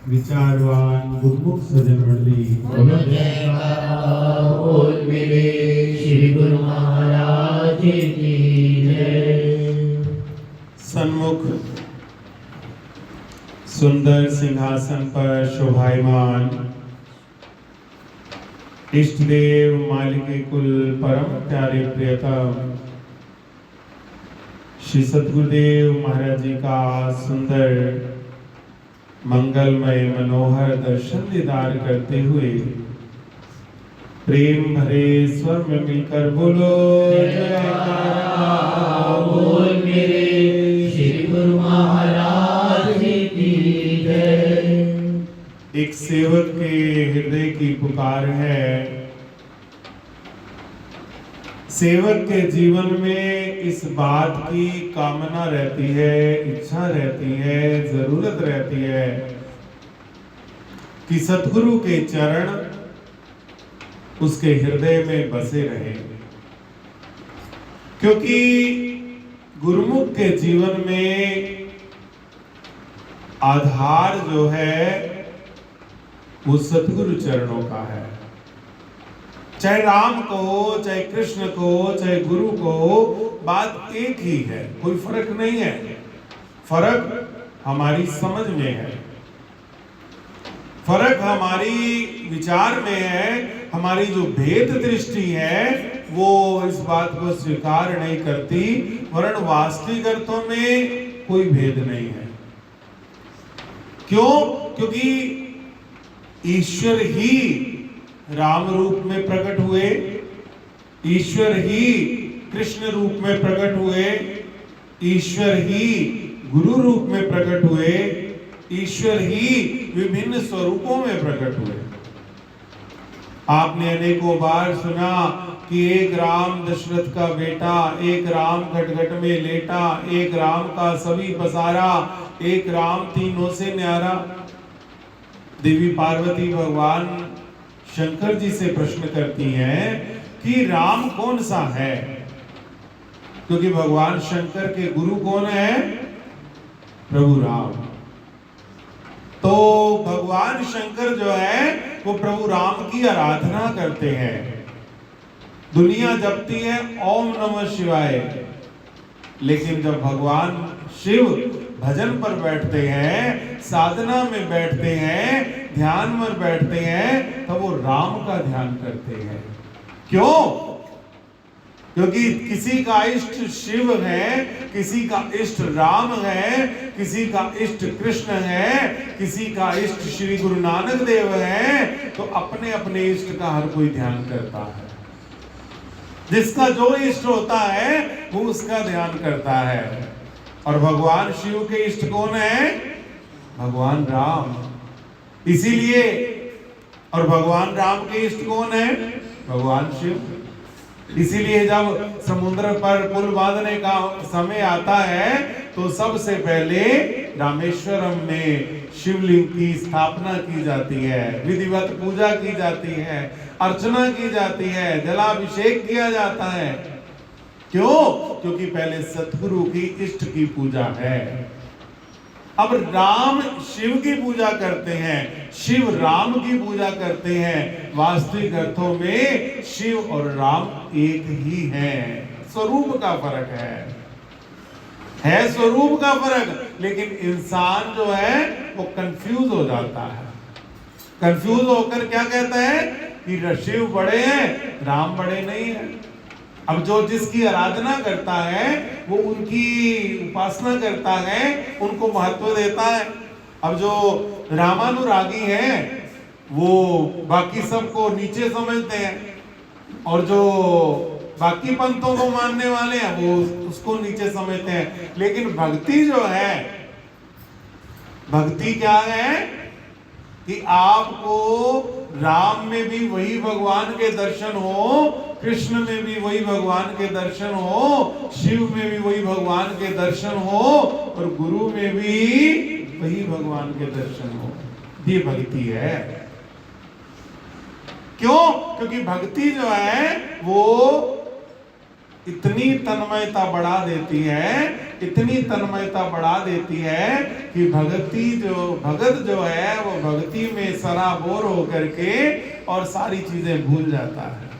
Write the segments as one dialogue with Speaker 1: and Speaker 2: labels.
Speaker 1: विचारवान गुरुमुख सज्जन मंडली
Speaker 2: बोलो जयकारा बोल मेरे श्री गुरु महाराज की जय।
Speaker 1: सन्मुख सुंदर सिंहासन पर शोभायमान इष्ट देव मालिके कुल परम प्यारे प्रियतम श्री सद्गुरुदेव महाराज जी का सुंदर मंगलमय मनोहर दर्शन दीदार करते हुए प्रेम भरे स्वर में मिलकर बोलो
Speaker 2: जयकारा बोल मेरे श्री गुरु महाराज की जय।
Speaker 1: एक सेवक के हृदय की पुकार है। सेवक के जीवन में इस बात की कामना रहती है, इच्छा रहती है, जरूरत रहती है कि सतगुरु के चरण उसके हृदय में बसे रहे, क्योंकि गुरुमुख के जीवन में आधार जो है वो सतगुरु चरणों का है। चाहे राम को, चाहे कृष्ण को, चाहे गुरु को, बात एक ही है, कोई फर्क नहीं है। फर्क हमारी समझ में है, फर्क हमारी विचार में है। हमारी जो भेद दृष्टि है वो इस बात को स्वीकार नहीं करती, वरन वास्तविक अर्थों में कोई भेद नहीं है। क्यों? क्योंकि ईश्वर ही राम रूप में प्रकट हुए, ईश्वर ही कृष्ण रूप में प्रकट हुए, ईश्वर ही गुरु रूप में प्रकट हुए, ईश्वर ही विभिन्न स्वरूपों में प्रकट हुए। आपने अनेकों बार सुना कि एक राम दशरथ का बेटा, एक राम घट में लेटा, एक राम का सभी पसारा, एक राम तीनों से न्यारा। देवी पार्वती भगवान शंकर जी से प्रश्न करती हैं कि राम कौन सा है, क्योंकि भगवान शंकर के गुरु कौन है? प्रभु राम। तो भगवान शंकर जो है वो प्रभु राम की आराधना करते हैं। दुनिया जपती है ओम नमः शिवाय, लेकिन जब भगवान शिव भजन पर बैठते हैं, साधना में बैठते हैं, ध्यान में बैठते हैं, तब वो राम का ध्यान करते हैं। क्यों? क्योंकि किसी का इष्ट शिव है, किसी का इष्ट राम है, किसी का इष्ट कृष्ण है, किसी का इष्ट श्री गुरु नानक देव है, तो अपने अपने इष्ट का हर कोई ध्यान करता है। जिसका जो इष्ट होता है वो उसका ध्यान करता है। और भगवान शिव के इष्ट कौन है? भगवान राम। इसीलिए, और भगवान राम के इष्ट कौन है? भगवान शिव। इसीलिए जब समुद्र पर पुल बांधने का समय आता है तो सबसे पहले रामेश्वरम में शिवलिंग की स्थापना की जाती है, विधिवत पूजा की जाती है, अर्चना की जाती है, जलाभिषेक किया जाता है। क्यों? क्योंकि पहले सतगुरु की इष्ट की पूजा है। अब राम शिव की पूजा करते हैं, शिव राम की पूजा करते हैं। वास्तविक अर्थों में शिव और राम एक ही हैं। स्वरूप का फर्क है स्वरूप का फर्क, लेकिन इंसान जो है वो कंफ्यूज हो जाता है। कंफ्यूज होकर क्या कहता है कि शिव बड़े हैं, राम बड़े नहीं हैं। अब जो जिसकी आराधना करता है वो उनकी उपासना करता है, उनको महत्व देता है। अब जो रामानुरागी हैं वो बाकी सबको नीचे समझते हैं, और जो बाकी पंथों को मानने वाले हैं वो उसको नीचे समझते हैं। लेकिन भक्ति जो है, भक्ति क्या है कि आपको राम में भी वही भगवान के दर्शन हो, कृष्ण में भी वही भगवान के दर्शन हो, शिव में भी वही भगवान के दर्शन हो, और गुरु में भी वही भगवान के दर्शन हो। ये भक्ति है। क्यों? क्योंकि भक्ति जो है वो इतनी तन्मयता बढ़ा देती है, इतनी तन्मयता बढ़ा देती है कि भगत जो है वो भक्ति में सराबोर होकर के और सारी चीजें भूल जाता है।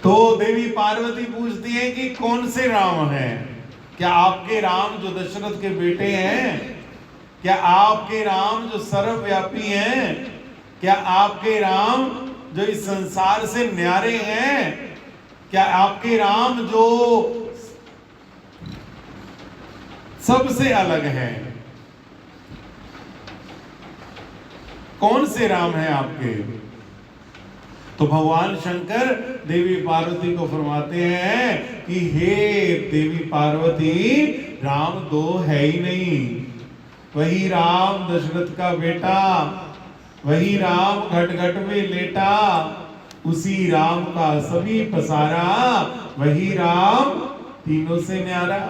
Speaker 1: तो देवी पार्वती पूछती है कि कौन से राम हैं? क्या आपके राम जो दशरथ के बेटे हैं? क्या आपके राम जो सर्वव्यापी हैं? क्या आपके राम जो इस संसार से न्यारे हैं? क्या आपके राम जो सबसे अलग हैं? कौन से राम हैं आपके? तो भगवान शंकर देवी पार्वती को फरमाते हैं कि हे देवी पार्वती, राम दो है ही नहीं। वही राम दशरथ का बेटा, वही राम घट घट में लेटा, उसी राम का सभी पसारा, वही राम तीनों से न्यारा।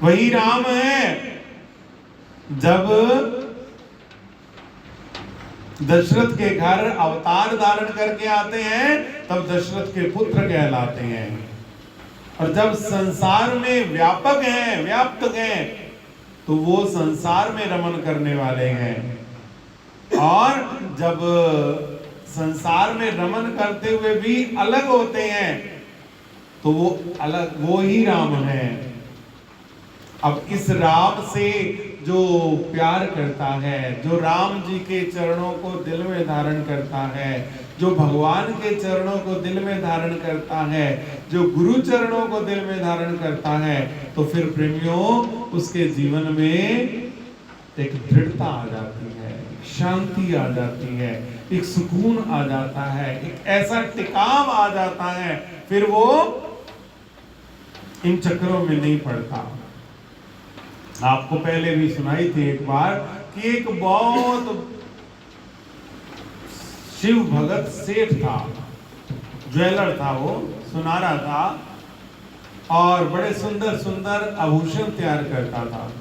Speaker 1: वही राम है जब दशरथ के घर अवतार धारण करके आते हैं तब दशरथ के पुत्र कहलाते हैं, और जब संसार में व्यापक हैं, व्याप्त हैं, तो वो संसार में रमन करने वाले हैं। और जब संसार में रमन करते हुए भी अलग होते हैं तो वो अलग, वो ही राम है। अब इस राम से जो प्यार करता है, जो राम जी के चरणों को दिल में धारण करता है, जो भगवान के चरणों को दिल में धारण करता है, जो गुरु चरणों को दिल में धारण करता है, तो फिर प्रेमियों उसके जीवन में एक दृढ़ता आ जाती है, एक शांति आ जाती है, एक सुकून आ जाता है, एक ऐसा टिकाव आ जाता है, फिर वो इन चक्रों में नहीं पड़ता। आपको पहले भी सुनाई थी एक बार कि एक बहुत शिव भगत सेठ था, ज्वेलर था, वो सुनारा था और बड़े सुंदर सुंदर आभूषण तैयार करता था।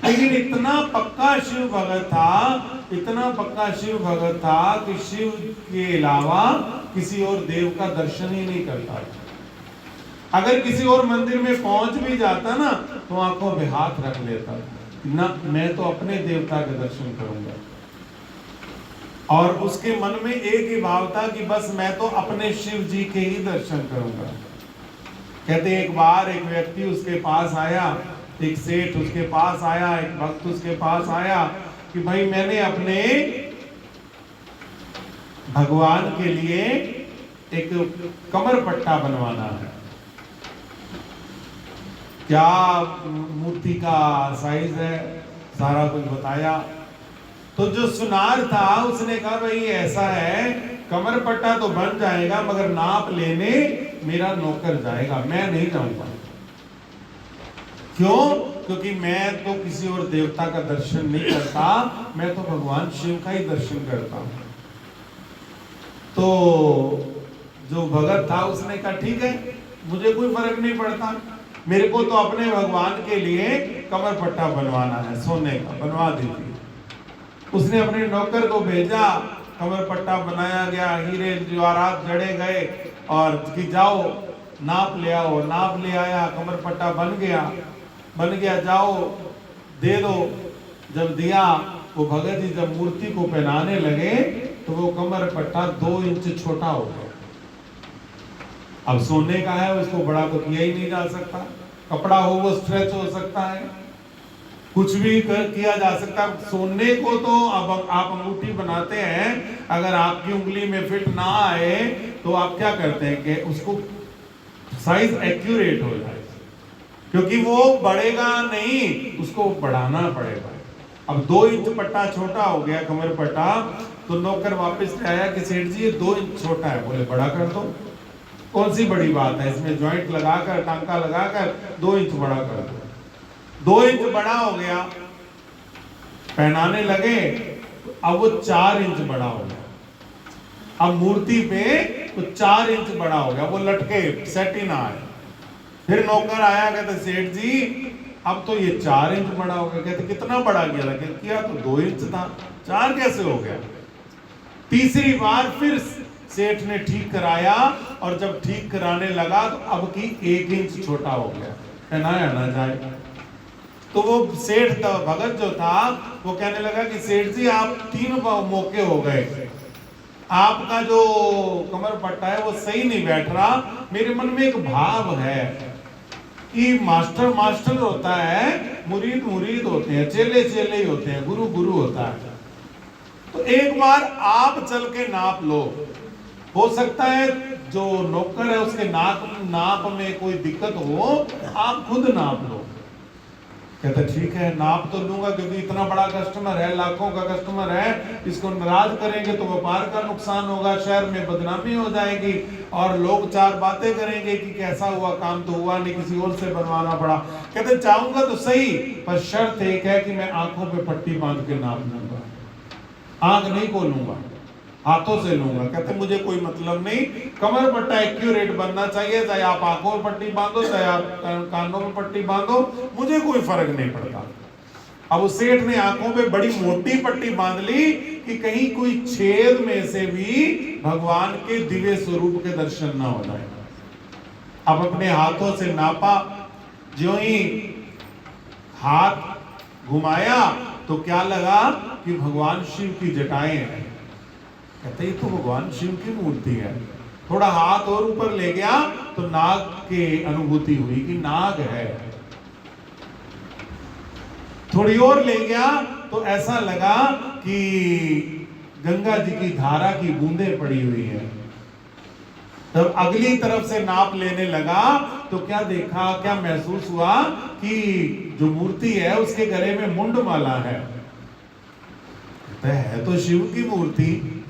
Speaker 1: लेकिन इतना पक्का शिव भगत था, इतना पक्का शिव भगत था कि शिव के अलावा किसी और देव का दर्शन ही नहीं करता था। अगर किसी और मंदिर में पहुंच भी जाता ना तो आंखों पे हाथ रख लेता ना, मैं तो अपने देवता के दर्शन करूंगा। और उसके मन में एक ही भाव था कि बस मैं तो अपने शिव जी के ही दर्शन करूंगा। कहते एक बार एक व्यक्ति उसके पास आया, एक सेठ उसके पास आया, एक भक्त उसके पास आया कि भाई मैंने अपने भगवान के लिए एक कमर पट्टा बनवाना है, क्या मूर्ति का साइज है, सारा कुछ बताया। तो जो सुनार था उसने कहा भाई ऐसा है, कमर पट्टा तो बन जाएगा मगर नाप लेने मेरा नौकर जाएगा, मैं नहीं जाऊंगा। क्यों? क्योंकि मैं तो किसी और देवता का दर्शन नहीं करता, मैं तो भगवान शिव का ही दर्शन करता हूं। तो जो भगत था उसने कहा ठीक है, मुझे कोई फर्क नहीं पड़ता, मेरे को तो अपने भगवान के लिए कमर पट्टा बनवाना है, सोने का, बनवा दीजिए। उसने अपने नौकर को भेजा, कमर पट्टा बनाया गया, हीरे जवाहरात जड़े गए और कि जाओ नाप ले आओ। नाप ले आया, कमर पट्टा बन गया, जाओ दे दो। जब दिया, वो भगत जी जब मूर्ति को पहनाने लगे तो वो कमर पट्टा 2 इंच छोटा हो गया। अब सोने का है, उसको बड़ा तो किया ही नहीं जा सकता, कपड़ा हो वो स्ट्रेच हो सकता है, कुछ भी किया जा सकता। सोने को तो अब आप अंगूठी बनाते हैं, अगर आपकी उंगली में फिट ना आए तो आप क्या करते हैं कि उसको साइज एक्यूरेट हो जाए, क्योंकि वो बढ़ेगा नहीं, उसको बढ़ाना पड़ेगा। अब 2 इंच पट्टा छोटा हो गया कमर पट्टा, तो नौकर वापस आया कि सेठ जी ये 2 इंच छोटा है। बोले बड़ा कर दो, कौन सी बड़ी बात है, इसमें जॉइंट लगाकर टांका लगाकर 2 इंच बड़ा कर दो। 2 इंच बड़ा हो गया, पहनाने लगे, अब वो 4 इंच बड़ा हो गया। अब मूर्ति पे तो 4 इंच बड़ा हो गया, वो लटके सेट ही ना आए। फिर नौकर आया, कहते सेठ जी अब तो ये 4 इंच बड़ा हो गया। कहते कितना बड़ा गया था? किया तो 2 इंच था, 4 कैसे हो गया? तीसरी बार फिर सेठ ने ठीक कराया और जब ठीक कराने लगा तो अब की 1 इंच छोटा हो गया, पहनाया ना जाए। तो वो सेठ भगत जो था वो कहने लगा कि सेठ जी आप 3 मौके हो गए, आपका जो कमर पट्टा है वो सही नहीं बैठ रहा। मेरे मन में एक भाव है कि मास्टर मास्टर होता है, मुरीद मुरीद होते हैं, चेले चेले ही होते हैं, गुरु गुरु होता है। तो एक बार आप चल के नाप लो, हो सकता है जो नौकर है उसके नाप में कोई दिक्कत हो, आप खुद नाप लो। कहता ठीक है नाप तो लूंगा, क्योंकि इतना बड़ा कस्टमर है, लाखों का कस्टमर है, इसको नाराज करेंगे तो व्यापार का नुकसान होगा, शहर में बदनामी हो जाएगी और लोग 4 बातें करेंगे कि कैसा हुआ, काम तो हुआ नहीं, किसी और से बनवाना पड़ा। कहते चाहूंगा तो सही, पर शर्त एक है कि मैं आंखों पे पट्टी बांध के नाप लूंगा, आंख नहीं खोलूंगा, हाथों से लूंगा। कहते मुझे कोई मतलब नहीं, कमर पट्टा एक्यूरेट बनना चाहिए, चाहे आप आंखों में पट्टी बांधो चाहे आप कानों में पट्टी बांधो, मुझे कोई फर्क नहीं पड़ता। अब उस सेठ ने आंखों पे बड़ी मोटी पट्टी बांध ली कि कहीं कोई छेद में से भी भगवान के दिव्य स्वरूप के दर्शन ना हो जाए। अब अपने हाथों से नापा, ज्यों ही हाथ घुमाया तो क्या लगा कि भगवान शिव की जटाएं हैं। कहते ये तो भगवान शिव की मूर्ति है। थोड़ा हाथ और ऊपर ले गया तो नाग की अनुभूति हुई कि नाग है। थोड़ी और ले गया तो ऐसा लगा कि गंगा जी की धारा की बूंदें पड़ी हुई है। तब अगली तरफ से नाप लेने लगा तो क्या देखा, क्या महसूस हुआ कि जो मूर्ति है उसके गले में मुंड माला है। तो शिव की मूर्ति,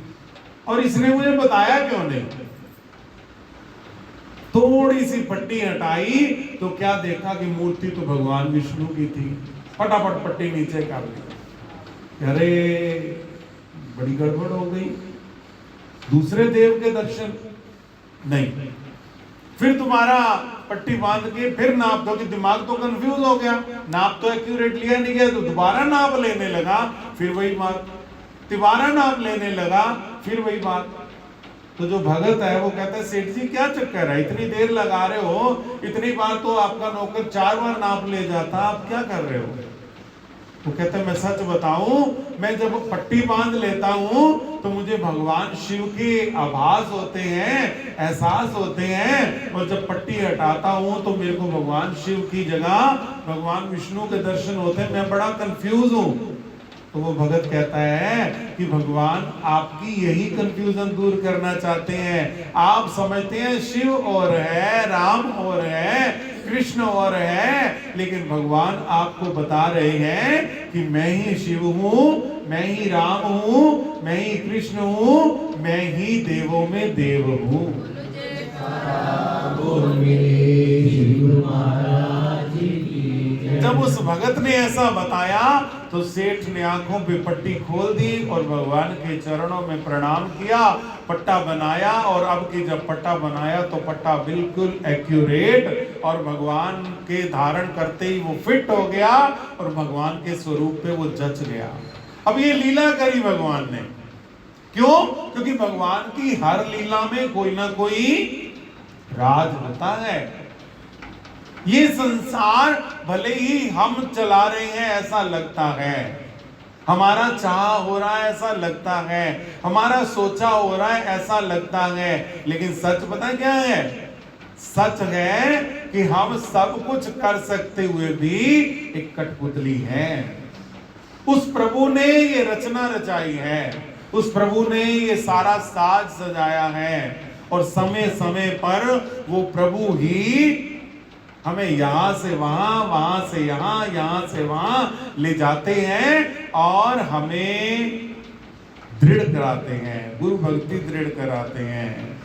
Speaker 1: और इसने मुझे बताया क्यों नहीं। थोड़ी सी पट्टी हटाई तो क्या देखा कि मूर्ति तो भगवान विष्णु की थी। फटाफट पट्टी नीचे कर ली, अरे बड़ी गड़बड़ हो गई, दूसरे देव के दर्शन नहीं। फिर तुम्हारा पट्टी बांध के फिर नाप दो, कि दिमाग तो कंफ्यूज हो गया, नाप तो एक्यूरेट लिया नहीं गया, तो दोबारा नाप लेने लगा, फिर वही बात, दोबारा नाप लेने लगा, फिर वही बात। तो जो भगत है वो कहता है सेठ जी क्या चक्कर है, इतनी देर लगा रहे हो, इतनी बार तो आपका नौकर 4 बार नाप ले जाता, आप क्या कर रहे हो। वो कहते हैं मैं सच बताऊं, मैं जब पट्टी बांध लेता हूं तो मुझे भगवान शिव के आभास होते हैं, एहसास होते हैं, और जब पट्टी हटाता हूं तो मेरे को भगवान शिव की जगह भगवान विष्णु के दर्शन होते हैं, मैं बड़ा कंफ्यूज हूं। तो वो भगत कहता है कि भगवान आपकी यही कंफ्यूजन दूर करना चाहते हैं। आप समझते हैं शिव और है, राम और है, कृष्ण और है, लेकिन भगवान आपको बता रहे हैं कि मैं ही शिव हूं, मैं ही राम हूं, मैं ही कृष्ण हूं, मैं ही देवों में देव हूं। जब उस भगत ने ऐसा बताया तो सेठ ने आंखों पे पट्टी खोल दी और भगवान के चरणों में प्रणाम किया, पट्टा बनाया, और अब की जब पट्टा बनाया तो पट्टा बिल्कुल एक्यूरेट और भगवान के धारण करते ही वो फिट हो गया और भगवान के स्वरूप पे वो जच गया। अब ये लीला करी भगवान ने, क्यों? क्योंकि भगवान की हर लीला में कोई ना कोई राज होता है। ये संसार भले ही हम चला रहे हैं ऐसा लगता है, हमारा चाह हो रहा है ऐसा लगता है, हमारा सोचा हो रहा है ऐसा लगता है, लेकिन सच पता क्या है? सच है कि हम सब कुछ कर सकते हुए भी एक कठपुतली हैं। उस प्रभु ने ये रचना रचाई है, उस प्रभु ने ये सारा साज सजाया है, और समय समय पर वो प्रभु ही हमें यहाँ से वहां, वहां से यहाँ, यहाँ से वहां ले जाते हैं और हमें दृढ़ कराते हैं, गुरु भक्ति दृढ़ कराते हैं।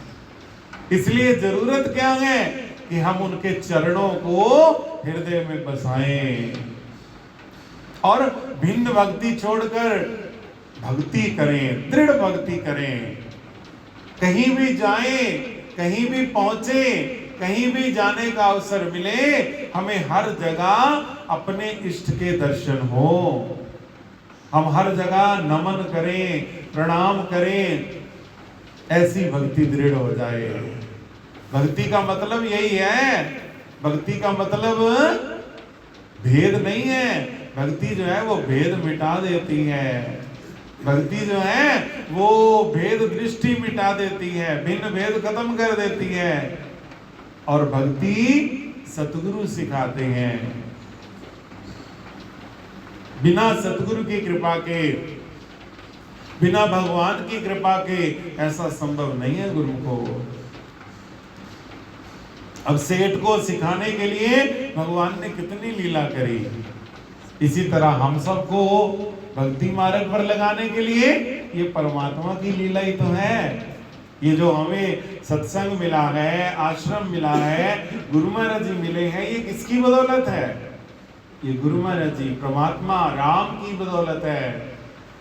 Speaker 1: इसलिए जरूरत क्या है कि हम उनके चरणों को हृदय में बसाएं और भिन्न भक्ति छोड़कर भक्ति करें, दृढ़ भक्ति करें। कहीं भी जाएं, कहीं भी पहुंचे, कहीं भी जाने का अवसर मिले, हमें हर जगह अपने इष्ट के दर्शन हो। हम हर जगह नमन करें, प्रणाम करें। ऐसी भक्ति दृढ़ हो जाए। भक्ति का मतलब यही है। भक्ति का मतलब भेद नहीं है। भक्ति जो है वो भेद मिटा देती है। भक्ति जो है वो भेद दृष्टि मिटा देती है, भिन्न भेद खत्म कर देती है। और भक्ति सतगुरु सिखाते हैं। बिना सतगुरु की कृपा के, बिना भगवान की कृपा के ऐसा संभव नहीं है गुरु को। अब सेठ को सिखाने के लिए भगवान ने कितनी लीला करी, इसी तरह हम सबको भक्ति मार्ग पर लगाने के लिए ये परमात्मा की लीला ही तो है। ये जो हमें सत्संग मिला है, आश्रम मिला है, गुरु महाराज जी मिले हैं, ये किसकी बदौलत है? ये गुरु महाराज जी परमात्मा राम की बदौलत है।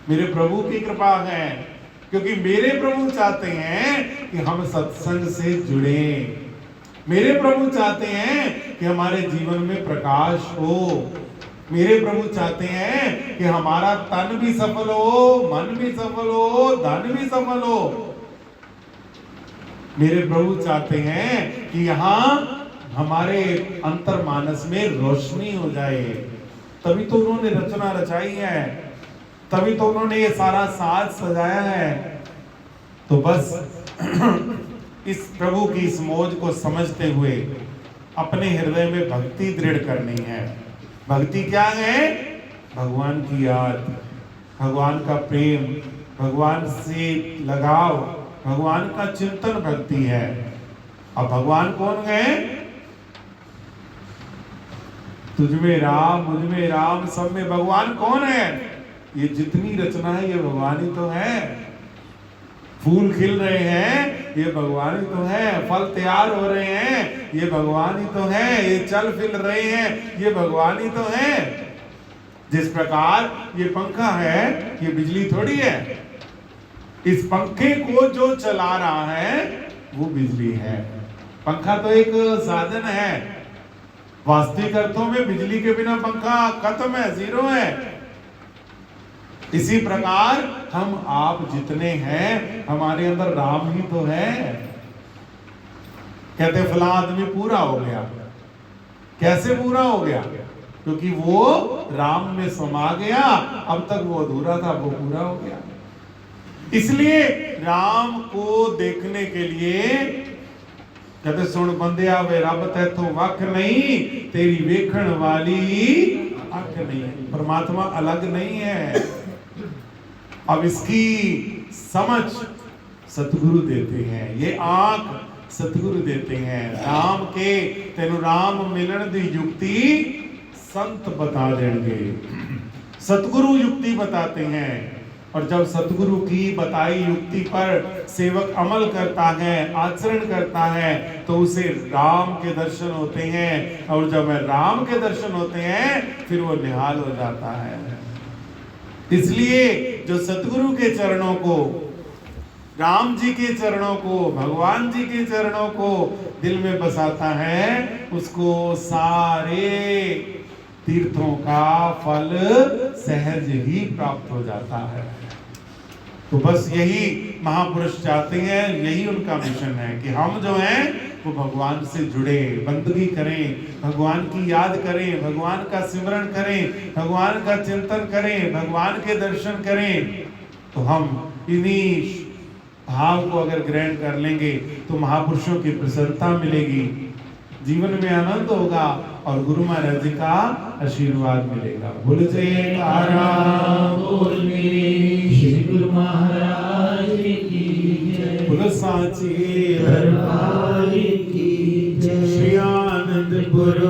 Speaker 1: मेरे प्रभु की कृपा है, क्योंकि मेरे प्रभु चाहते हैं कि हम सत्संग से जुड़े। मेरे प्रभु चाहते हैं कि हमारे जीवन में प्रकाश हो। मेरे प्रभु चाहते हैं कि हमारा तन भी सफल हो, मन भी सफल हो, धन भी सफल हो। मेरे प्रभु चाहते हैं कि यहाँ हमारे अंतर मानस में रोशनी हो जाए। तभी तो उन्होंने रचना रचाई है, तभी तो उन्होंने ये सारा साज सजाया है। तो बस इस प्रभु की इस मौज को समझते हुए अपने हृदय में भक्ति दृढ़ करनी है। भक्ति क्या है? भगवान की याद, भगवान का प्रेम, भगवान से लगाव, भगवान का चिंतन भक्ति है। अब भगवान कौन है? तुझ में राम, मुझ में राम, सब में भगवान कौन है? ये जितनी रचना है ये भगवान ही तो है। फूल खिल रहे हैं ये भगवान ही तो है। फल तैयार हो रहे हैं ये भगवान ही तो है। ये चल फिर रहे हैं ये भगवान ही तो है। जिस प्रकार ये पंखा है ये बिजली थोड़ी है। इस पंखे को जो चला रहा है वो बिजली है। पंखा तो एक साधन है। वास्तविक अर्थों में बिजली के बिना पंखा खत्म है, जीरो है। इसी प्रकार हम आप जितने हैं हमारे अंदर राम ही तो है। कहते फला आदमी पूरा हो गया। कैसे पूरा हो गया? क्योंकि वो राम में समा गया। अब तक वो अधूरा था, वो पूरा हो गया। इसलिए राम को देखने के लिए कहते सुन बंदिया वे रब तैथों वख नहीं, तेरी वेखण वाली अख नहीं। परमात्मा अलग नहीं है। अब इसकी समझ सतगुरु देते हैं, ये आंख सतगुरु देते हैं। राम के तेनु राम मिलन दी युक्ति संत बता देंगे। सतगुरु युक्ति बताते हैं। और जब सतगुरु की बताई युक्ति पर सेवक अमल करता है, आचरण करता है, तो उसे राम के दर्शन होते हैं। और जब राम के दर्शन होते हैं फिर वो निहाल हो जाता है। इसलिए जो सतगुरु के चरणों को, राम जी के चरणों को, भगवान जी के चरणों को दिल में बसाता है, उसको सारे तीर्थों का फल सहज ही प्राप्त हो जाता है। तो बस यही महापुरुष चाहते हैं, यही उनका मिशन है कि हम जो हैं वो भगवान से जुड़े, बंदगी करें, भगवान की याद करें, भगवान का सिमरन करें, भगवान का चिंतन करें, भगवान के दर्शन करें। तो हम इन्हीं भाव को अगर ग्रहण कर लेंगे तो महापुरुषों की प्रसन्नता मिलेगी, जीवन में आनंद होगा और गुरु महाराज जी का आशीर्वाद मिलेगा। बोल जयकारा
Speaker 2: बोल मेरे श्री गुरु महाराज की जय।
Speaker 1: बोल साची
Speaker 2: दरबार की जय।
Speaker 1: श्री आनंदपुर